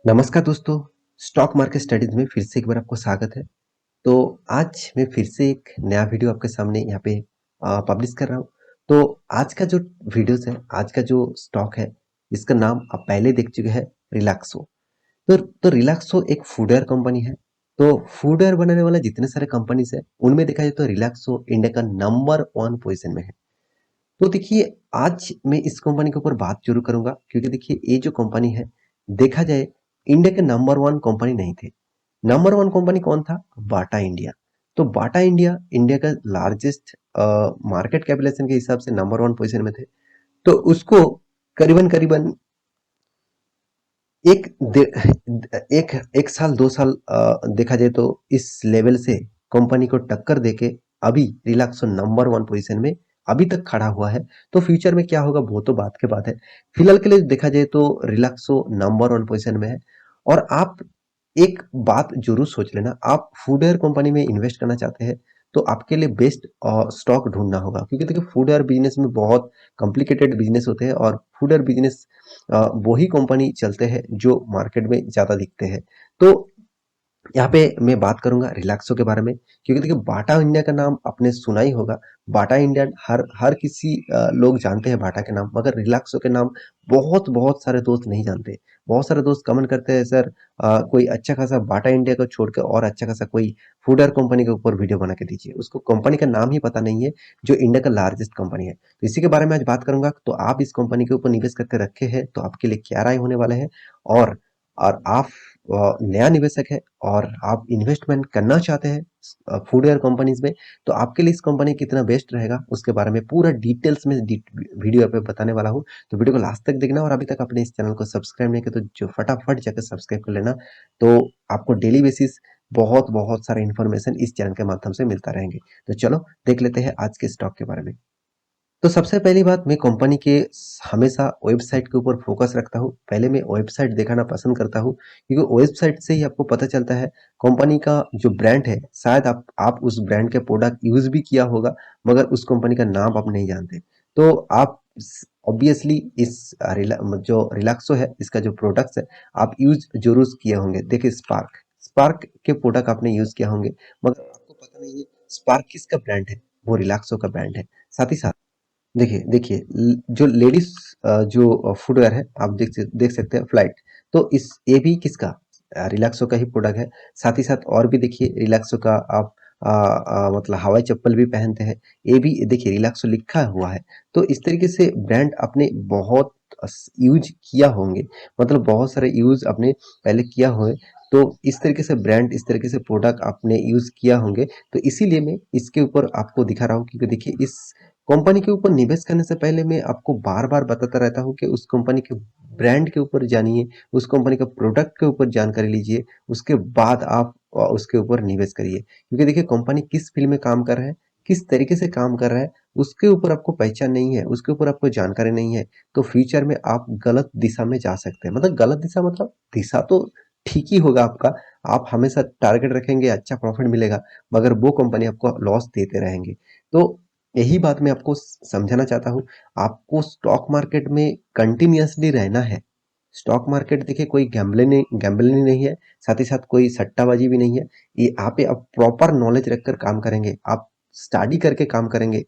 नमस्कार दोस्तों, stock market studies में फिर से एक बार आपको स्वागत है। तो आज मैं फिर से एक नया वीडियो आपके सामने यहाँ पे पब्लिश कर रहा हूँ। तो आज का जो वीडियोस है, आज का जो स्टॉक है, इसका नाम आप पहले देख चुके हैं, रिलैक्सो। तो रिलैक्सो एक फूडवेयर कंपनी है। तो फूडवेयर बनाने वाला जितने सारे कंपनीज है, उनमें देखा जाए तो रिलैक्सो इंडिया का नंबर 1 पोजीशन में है। तो देखिए, आज मैं इस कंपनी के ऊपर बात ज़रूर करूँगा क्योंकि देखिए ये जो कंपनी है, देखा जाए इंडिया के नंबर 1 कंपनी नहीं थे। नंबर 1 कंपनी कौन था? Bata India. तो बाटा इंडिया, इंडिया का लार्जेस्ट मार्केट कैपिटलाइजेशन के हिसाब से नंबर 1 पोज़ीशन में थे। तो उसको करीबन-करीबन एक डे एक 1 साल 2 साल देखा जाए तो इस लेवल से कंपनी को टक्कर देके अभी रिलैक्सो नंबर 1 पोजीशन में अभी तक खड़ा हुआ है। तो फ्यूचर में क्या होगा वो तो बात की बात है। फिलहाल के लिए देखा जाए तो रिलैक्सो नंबर 1 पोजीशन में है। और आप एक बात जरूर सोच लेना, आप फूडवेयर कंपनी में इन्वेस्ट करना चाहते हैं तो आपके लिए बेस्ट स्टॉक ढूंढना होगा क्योंकि देखिए फूडवेयर बिजनेस में बहुत कॉम्प्लिकेटेड बिजनेस होते हैं और फूडवेयर बिजनेस वही कंपनी चलते हैं जो मार्केट में ज़्यादा दिखते हैं। तो यहाँ पे मैं बात करूंगा रिलैक्सो के बारे में क्योंकि देखिए बाटा इंडिया का नाम आपने सुना ही होगा। बाटा इंडिया हर हर किसी लोग जानते हैं बाटा के नाम, मगर रिलैक्सो के नाम बहुत बहुत सारे दोस्त नहीं जानते। बहुत सारे दोस्त कमेंट करते हैं, सर कोई अच्छा खासा बाटा इंडिया को छोड़ के और अच्छा खासा कोई फूडवेयर कंपनी के ऊपर वीडियो बना के दीजिए। उसको कंपनी का नाम ही पता नहीं है जो इंडिया का लार्जेस्ट कंपनी है। तो इसी के बारे में आज बात करूंगा। तो आप इस कंपनी के ऊपर निवेश करके रखे हैं तो आपके लिए क्या राय होने वाले हैं। और आप नया निवेशक है और आप इन्वेस्टमेंट करना चाहते हैं फूडवेयर कंपनीज में, तो आपके लिए इस कंपनी कितना बेस्ट रहेगा उसके बारे में पूरा डिटेल्स में वीडियो पे बताने वाला हूँ। तो वीडियो को लास्ट तक देखना और अभी तक आपने इस चैनल को सब्सक्राइब नहीं किया तो जो फटाफट जाकर सब्सक्राइब कर लेना। तो आपको डेली बेसिस बहुत बहुत सारा इन्फॉर्मेशन इस चैनल के माध्यम से मिलता रहेंगे। तो चलो देख लेते हैं आज के स्टॉक के बारे में। तो सबसे पहली बात, मैं कंपनी के हमेशा वेबसाइट के ऊपर फोकस रखता हूँ। पहले मैं वेबसाइट दिखाना पसंद करता हूँ क्योंकि वेबसाइट से ही आपको पता चलता है कंपनी का जो ब्रांड है। शायद आप उस ब्रांड के प्रोडक्ट यूज भी किया होगा मगर उस कंपनी का नाम आप नहीं जानते। तो आप ऑब्वियसली जो रिलैक्सो है, इसका जो प्रोडक्ट्स है आप यूज जरूर किए होंगे। देखिए स्पार्क स्पार्क के प्रोडक्ट आपने यूज किया होंगे मगर आपको पता नहीं है स्पार्क किसका ब्रांड है। वो रिलैक्सो का ब्रांड है। साथ ही साथ देखिए देखिए जो लेडीज जो फुटवेयर है आप देख सकते हैं फ्लाइट। तो इस ये भी किसका रिलैक्सो का ही प्रोडक्ट है। साथ ही साथ और भी देखिए रिलैक्सो का आप मतलब हवाई चप्पल भी पहनते हैं, ये भी देखिए रिलैक्सो लिखा हुआ है। तो इस तरीके से ब्रांड आपने बहुत यूज किया होंगे, मतलब बहुत सारे यूज आपने पहले किया हो। तो इस तरीके से ब्रांड, इस तरीके से प्रोडक्ट आपने यूज किया होंगे। तो इसीलिए मैं इसके ऊपर आपको दिखा रहा हूँ क्योंकि देखिए इस कंपनी के ऊपर निवेश करने से पहले मैं आपको बार-बार बताता रहता हूँ कि उस कंपनी के ब्रांड के ऊपर जानिए, उस कंपनी का प्रोडक्ट के ऊपर जानकारी लीजिए, उसके बाद आप उसके ऊपर निवेश करिए। क्योंकि देखिए कंपनी किस फील्ड में काम कर रहा है, किस तरीके से काम कर रहा है, उसके ऊपर आपको पहचान नहीं है, उसके ऊपर आपको जानकारी नहीं है, तो फ्यूचर में आप गलत दिशा में जा सकते हैं। मतलब गलत दिशा मतलब दिशा तो ठीक ही होगा आपका, आप हमेशा टारगेट रखेंगे, अच्छा प्रॉफिट मिलेगा, मगर वो कंपनी आपको लॉस देते रहेंगे। तो यही बात मैं आपको समझाना चाहता हूँ। आपको स्टॉक मार्केट में कंटिन्यूअसली रहना है। स्टॉक मार्केट देखिए कोई गैम्बलिंग नहीं है, साथ ही साथ कोई सट्टाबाजी भी नहीं है। ये यहाँ पे आप प्रॉपर नॉलेज रखकर काम करेंगे, आप स्टडी करके काम करेंगे,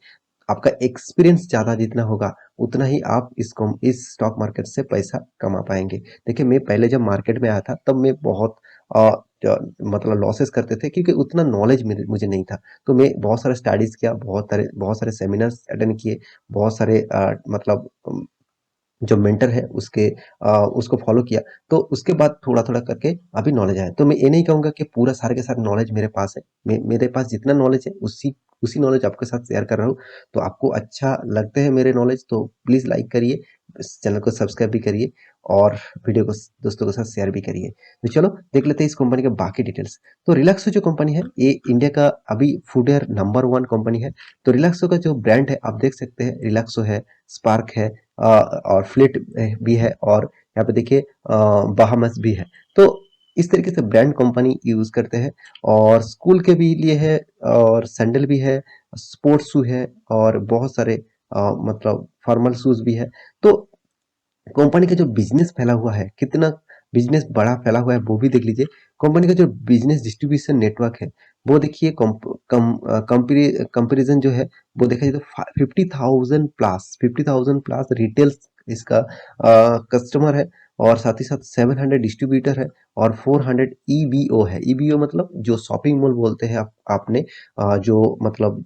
आपका एक्सपीरियंस ज़्यादा जितना होगा उतना ही आप इस स्टॉक मार्केट से पैसा कमा पाएंगे। देखिए मैं पहले जब मार्केट में आया था तब मैं बहुत अ, मतलब लॉसेस करते थे क्योंकि उतना नॉलेज मुझे नहीं था। तो मैं बहुत सारा स्टडीज किया, बहुत सारे सेमिनार्स अटेंड किए, बहुत सारे मतलब जो मेंटर है उसको फॉलो किया। तो उसके बाद थोड़ा-थोड़ा करके अभी नॉलेज आया। तो मैं ये नहीं कहूँगा कि पूरा सारे के सारे नॉलेज मेरे पास है। मेरे पास जितना नॉलेज है उसी उसी नॉलेज आपके साथ शेयर कर रहा हूँ। तो आपको अच्छा लगते हैं मेरे नॉलेज तो प्लीज़ लाइक करिए, इस चैनल को सब्सक्राइब भी करिए और वीडियो को दोस्तों के साथ शेयर भी करिए। तो चलो देख लेते हैं इस कंपनी के बाकी डिटेल्स। तो रिलैक्सो जो कंपनी है ये इंडिया का अभी फूडवेयर नंबर 1 कंपनी है। तो रिलैक्सो का जो ब्रांड है आप देख सकते हैं, रिलैक्सो है, स्पार्क है, और फ्लिट भी है और यहाँ पे देखिए बाहामास भी है। तो इस तरीके से ब्रांड कंपनी यूज करते हैं और स्कूल के भी लिए है और सैंडल भी है, स्पोर्ट्स शू है और बहुत सारे मतलब फॉर्मल शूज भी है। तो कंपनी का जो बिजनेस फैला हुआ है कितना, बिजनेस बड़ा फैला हुआ है वो भी देख लीजिए। कंपनी का जो बिजनेस डिस्ट्रीब्यूशन नेटवर्क है वो देखिए, कंपेरिजन जो है वो देखा जाए तो 50,000 प्लस रिटेल इसका कस्टमर है, और साथ ही साथ 700 डिस्ट्रीब्यूटर है, और 400 ईबीओ है। ईबीओ मतलब जो शॉपिंग मॉल बोलते हैं आपने, जो मतलब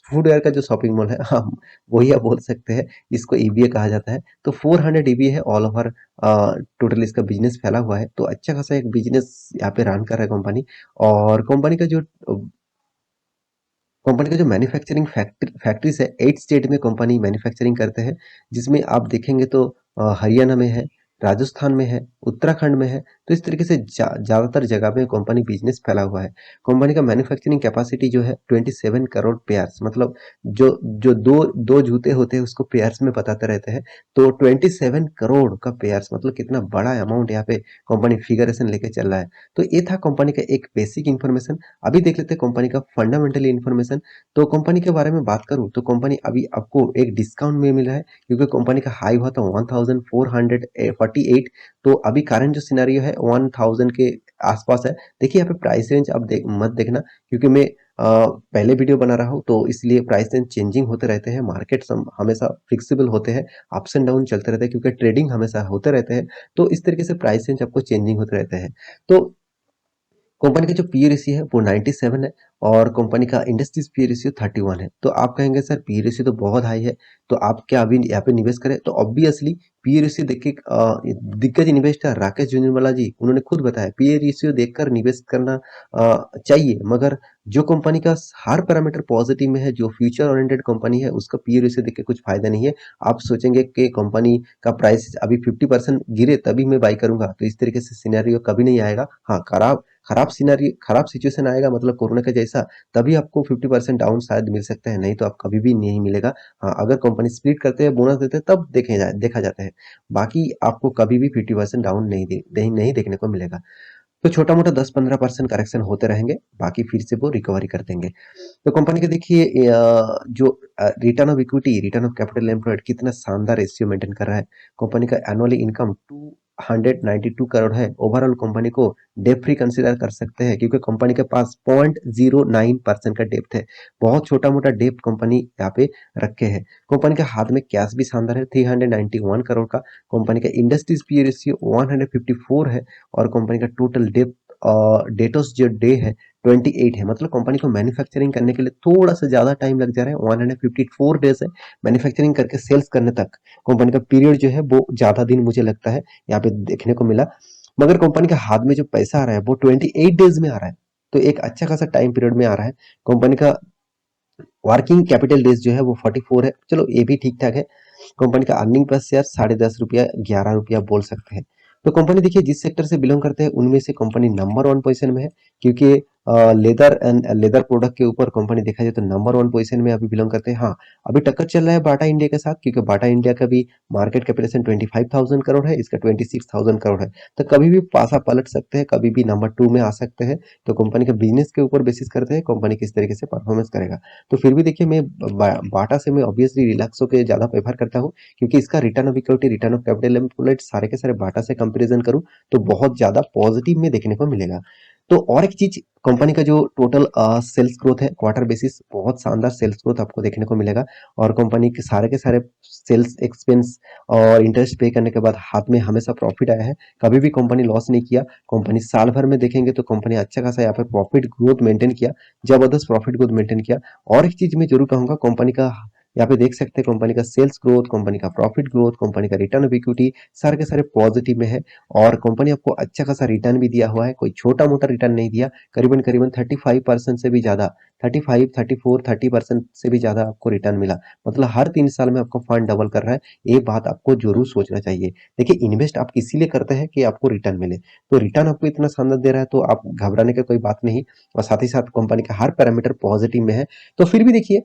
फुटवेयर का जो शॉपिंग मॉल है, हाँ, वही आप बोल सकते हैं, इसको ईबीए कहा जाता है। तो 400 ईबीए है ऑल ओवर, टोटल इसका बिजनेस फैला हुआ है। तो अच्छा खासा एक बिजनेस यहाँ पे रन कर रहा है कंपनी। और कंपनी का जो मैन्युफैक्चरिंग फैक्ट्रीज है, 8 स्टेट में कंपनी मैन्युफैक्चरिंग करते हैं, जिसमें आप देखेंगे तो हरियाणा में है, राजस्थान में है, उत्तराखंड में है। तो इस तरीके से ज्यादातर जगह में कंपनी बिजनेस फैला हुआ है। कंपनी का मैन्युफैक्चरिंग कैपेसिटी जो है 27 करोड़ पेयर्स, मतलब जो जो दो दो जूते होते हैं उसको पेयर्स में बताते रहते हैं। तो 27 करोड़ का पेयर्स मतलब कितना बड़ा अमाउंट यहाँ पे कंपनी फिगरेशन लेके चल रहा है। तो ये था कंपनी का एक बेसिक इन्फॉर्मेशन। अभी देख लेते हैं कंपनी का फंडामेंटल इन्फॉर्मेशन। तो कंपनी के बारे में बात करूं तो कंपनी अभी आपको एक डिस्काउंट में मिला है, क्योंकि कंपनी का हाई हुआ था 1448। तो अभी करंट जो सिनेरियो है 1000 के आसपास है। देखिए यहाँ पे प्राइस रेंज आप मत देखना, क्योंकि मैं पहले वीडियो बना रहा हूँ, तो इसलिए प्राइस रेंज चेंजिंग होते रहते हैं। मार्केट हमेशा फिक्सिबल होते हैं, अप्स एंड डाउन चलते रहते हैं, क्योंकि ट्रेडिंग हमेशा होते रहते हैं। तो इस तरीके से प्राइस रेंज आपको चेंजिंग होते रहते हैं। तो कंपनी का जो पी रेशियो है वो 97 है, और कंपनी का इंडस्ट्रीज पी रेशियो 31 है। तो आप कहेंगे सर पी रेशियो तो बहुत हाई है, तो आप क्या अभी यहाँ पे निवेश करें? तो ऑब्वियसली पी रेशियो देख के दिग्गज इन्वेस्टर राकेश झुनझुनवाला जी उन्होंने खुद बताया पी रेशियो देखकर निवेश करना चाहिए, मगर जो कंपनी का हर पैरामीटर पॉजिटिव में है, जो फ्यूचर ओरिएंटेड कंपनी है, उसका पी रेशियो देख के कुछ फायदा नहीं है। आप सोचेंगे कि कंपनी का प्राइस अभी 50% गिरे तभी मैं बाई करूंगा, तो इस तरीके से सिनेरियो कभी नहीं आएगा। हाँ, खराब सिचुएशन आएगा, मतलब कोरोना का जैसा, तभी आपको 50% डाउन शायद मिल सकता है, नहीं तो आप कभी भी नहीं मिलेगा। हाँ, अगर कंपनी स्प्लिट करते हैं, बोनस देते हैं, तब देखा जाता है। बाकी आपको कभी भी 50% डाउन नहीं देखने को मिलेगा। तो छोटा मोटा 10-15% करेक्शन होते रहेंगे, बाकी फिर से वो रिकवरी कर देंगे। तो कंपनी के देखिए जो return of equity, return of capital employed कितना शानदार रेशियो मेंटेन कर रहा है। कंपनी का एनुअली इनकम 292 करोड़ है। ओवरऑल कंपनी को डेप फ्री कंसीडर कर सकते हैं, क्योंकि कंपनी के पास 0.09% का डेप्थ है। बहुत छोटा मोटा डेप्थ कंपनी यहाँ पे रखे है। कंपनी के हाथ में कैश भी शानदार है, 391 करोड़ का। कंपनी का इंडस्ट्रीज पी रेशियो 154 है, और कंपनी का टोटल डेटोस जो डे है 28 है। मतलब कंपनी को मैन्युफैक्चरिंग करने के लिए थोड़ा सा ज्यादा टाइम लग जा रहा है, 154 डेज है मैन्युफैक्चरिंग करके सेल्स करने तक। कंपनी का पीरियड जो है वो ज्यादा दिन मुझे लगता है यहाँ पे देखने को मिला, मगर कंपनी के हाथ में जो पैसा आ रहा है वो 28 डेज में आ रहा है। तो एक अच्छा खासा टाइम पीरियड में आ रहा है। कंपनी का वर्किंग कैपिटल डेज जो है वो 44 है, चलो ये भी ठीक ठाक है। कंपनी का अर्निंग पर शेयर 10.5 रुपया 11 रुपया बोल सकते हैं। तो कंपनी देखिए जिस सेक्टर से बिलोंग करते हैं उनमें से कंपनी नंबर 1 पोजीशन में है, क्योंकि लेदर एंड लेदर प्रोडक्ट के ऊपर कंपनी देखा जाए तो नंबर 1 पोजीशन में अभी बिलोंग करते हैं। हाँ, अभी टक्कर चल रहा है बाटा इंडिया के साथ, क्योंकि बाटा इंडिया का भी मार्केट कैपिटलाइजेशन 25,000 करोड़ है, इसका 26,000 करोड़ है। तो कभी भी पासा पलट सकते हैं, कभी भी नंबर 2 में आ सकते हैं। तो कंपनी के बिजनेस के ऊपर बेसिस करते हैं कंपनी किस तरीके से परफॉर्मेंस करेगा। तो फिर भी देखिए मैं बाटा से मैं ऑब्वियसली रिलैक्स होकर ज्यादा प्रेफर करता हूँ, क्योंकि इसका return of equity, return of capital employed सारे के सारे बाटा से कंपैरिजन करूं तो बहुत ज्यादा पॉजिटिव में देखने को मिलेगा। तो और एक चीज, कंपनी का जो टोटल सेल्स ग्रोथ है क्वार्टर बेसिस, बहुत शानदार सेल्स ग्रोथ आपको देखने को मिलेगा। और कंपनी के सारे सेल्स एक्सपेंस और इंटरेस्ट पे करने के बाद हाथ में हमेशा प्रॉफिट आया है, कभी भी कंपनी लॉस नहीं किया। कंपनी साल भर में देखेंगे तो कंपनी अच्छा खासा यहाँ पर प्रॉफिट ग्रोथ मेंटेन किया, जबरदस्त प्रॉफिट ग्रोथ मेंटेन किया। और एक चीज मैं जरूर कहूंगा, कंपनी का यहाँ पे देख सकते हैं कंपनी का सेल्स ग्रोथ, कंपनी का प्रॉफिट ग्रोथ, कंपनी का रिटर्न ऑफ इक्विटी सारे के सारे पॉजिटिव में है। और कंपनी आपको अच्छा खासा रिटर्न भी दिया हुआ है, कोई छोटा मोटा रिटर्न नहीं दिया। करीबन करीबन 35% से भी ज्यादा, 35, 34, 30% से भी ज्यादा आपको रिटर्न मिला। मतलब हर 3 साल में आपको फंड डबल कर रहा है। ये बात आपको जरूर सोचना चाहिए। देखिए इन्वेस्ट आप इसीलिए करते हैं कि आपको रिटर्न मिले, तो रिटर्न आपको इतना शानदार दे रहा है तो आप घबराने की कोई बात नहीं। और साथ ही साथ कंपनी का हर पैरामीटर पॉजिटिव में है। तो फिर भी देखिए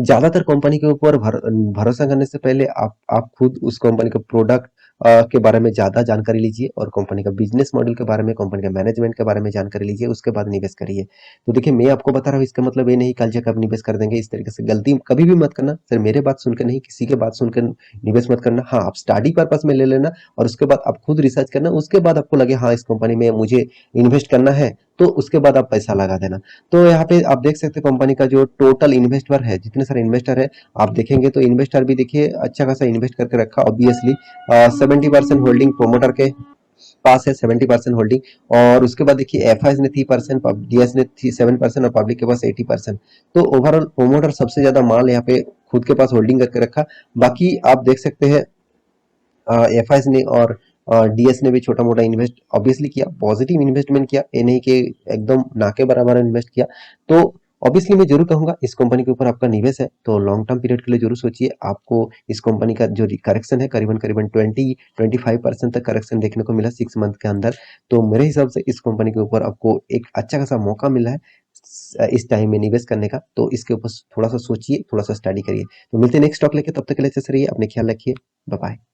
ज्यादातर कंपनी के ऊपर भरोसा करने से पहले आप खुद उस कंपनी का प्रोडक्ट के बारे में ज़्यादा जानकारी लीजिए और कंपनी का बिज़नेस मॉडल के बारे में, कंपनी के मैनेजमेंट के बारे में जानकारी लीजिए, उसके बाद निवेश करिए। तो देखिए मैं आपको बता रहा हूँ इसका मतलब ये नहीं कल जाकर आप निवेश कर देंगे, इस तरीके से गलती कभी भी मत करना। सिर्फ मेरे बात सुनकर नहीं, किसी के बात सुनकर निवेश मत करना। हाँ, आप स्टडी पर्पस में ले लेना और उसके बाद आप खुद रिसर्च करना, उसके बाद आपको लगे हाँ, इस कंपनी में मुझे इन्वेस्ट करना है, तो उसके बाद आप पैसा लगा देना। तो यहाँ पे आप देख सकते हैं कंपनी का जो टोटल इन्वेस्टर है, जितने सारे इन्वेस्टर है आप देखेंगे तो इन्वेस्टर भी देखिए अच्छा खासा इन्वेस्ट करके रखा। ऑब्वियसली 70% होल्डिंग प्रोमोटर के पास है, 70% होल्डिंग। और उसके बाद देखिए एफ ने 3%, डीएस ने 7% और पब्लिक के पास 80%। तो ओवरऑल प्रोमोटर सबसे ज्यादा माल यहाँ पे खुद के पास होल्डिंग करके रखा। बाकी आप देख सकते हैं एफ ने और डीएस ने भी छोटा मोटा इन्वेस्ट ऑब्वियसली किया, पॉजिटिव इन्वेस्टमेंट किया, ये नहीं कि एकदम ना के बराबर इन्वेस्ट किया। तो ऑब्वियसली मैं जरूर कहूंगा इस कंपनी के ऊपर आपका निवेश है तो लॉन्ग टर्म पीरियड के लिए जरूर सोचिए। आपको इस कंपनी का जो करेक्शन है करीबन करीबन 20-25% तक करेक्शन देखने को मिला 6 मंथ के अंदर। तो मेरे हिसाब से इस कंपनी के ऊपर आपको एक अच्छा खासा मौका मिला है इस टाइम में निवेश करने का। तो इसके ऊपर थोड़ा सा सोचिए, थोड़ा सा स्टडी करिए। तो मिलते हैं नेक्स्ट टॉक लेके, तब तक के लिए अच्छे से रहिए, अपने ख्याल रखिए, बाय बाय।